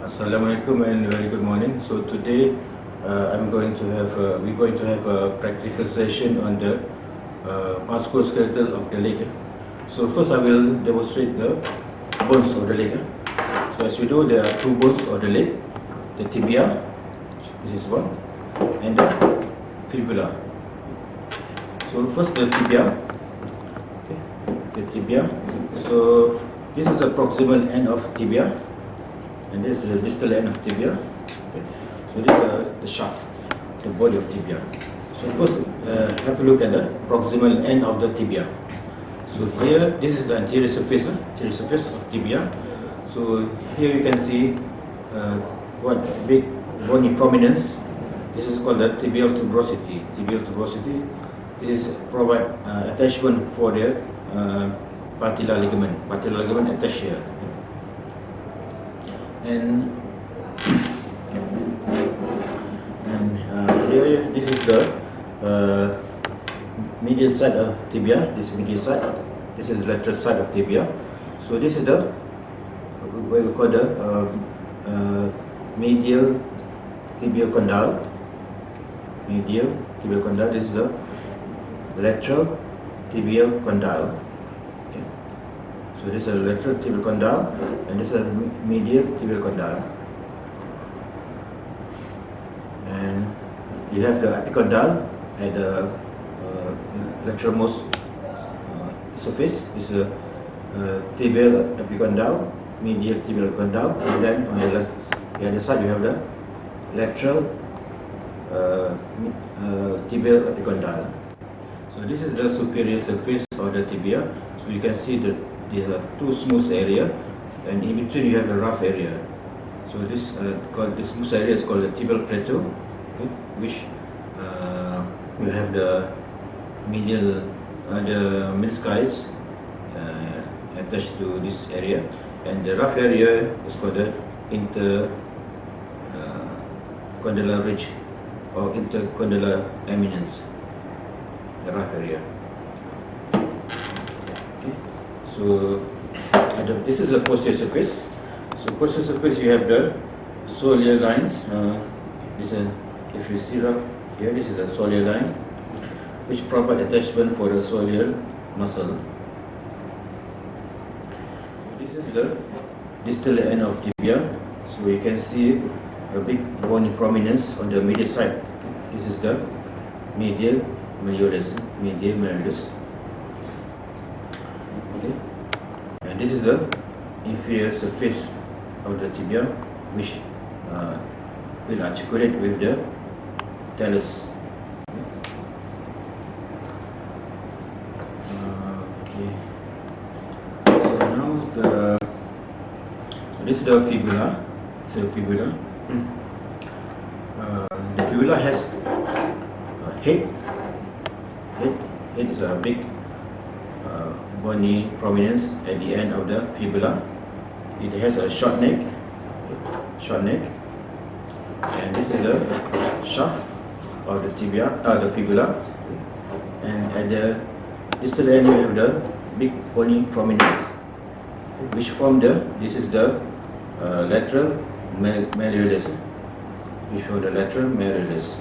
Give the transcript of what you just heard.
Assalamualaikum and very good morning. So today we're going to have a practical session on the musculoskeletal of the leg. So first I will demonstrate the bones of the leg. So as you know, there are two bones of the leg: the tibia, this is one, and the fibula. So first the tibia. Okay, the tibia. So this is the proximal end of tibia. And this is the distal end of tibia. Okay. So this is the shaft, the body of tibia. So first, have a look at the proximal end of the tibia. So here, this is the anterior surface of tibia. So here you can see what big bony prominence. This is called the tibial tuberosity. Tibial tuberosity. This is provide attachment for the patellar ligament. Patellar ligament attached here. And here, this is the medial side of tibia. This medial side. This is the lateral side of tibia. So this is the what we call the medial tibial condyle. Medial tibial condyle. This is the lateral tibial condyle. Okay. So this is a lateral tibial condyle, and this is a medial tibial condyle. And you have the epicondyle at the lateralmost surface. This is a tibial epicondyle, medial tibial condyle, and then on the other side you have the lateral tibial epicondyle. So this is the superior surface of the tibia. So you can see that these are two smooth area, and in between you have the rough area. So this smooth area is called the tibial plateau, okay, which you have the medial meniscus attached to this area, and the rough area is called the intercondylar ridge or intercondylar eminence. The rough area. Okay. So this is a posterior surface. So posterior surface, you have the soleal lines. This is, if you see rough here, this is the soleal line, which provide attachment for the soleal muscle. This is the distal end of tibia. So you can see a big bony prominence on the medial side. This is the medial malleolus. Okay, and this is the inferior surface of the tibia, which will articulate with the talus. Okay, so now this is the fibula. It's a fibula. The fibula has a head. Head is a big bony prominence at the end of the fibula. It has a short neck, and this is the shaft of the tibia, the fibula. And at the distal end, you have the big bony prominence, which form this is the lateral malleolus, which form the lateral malleolus.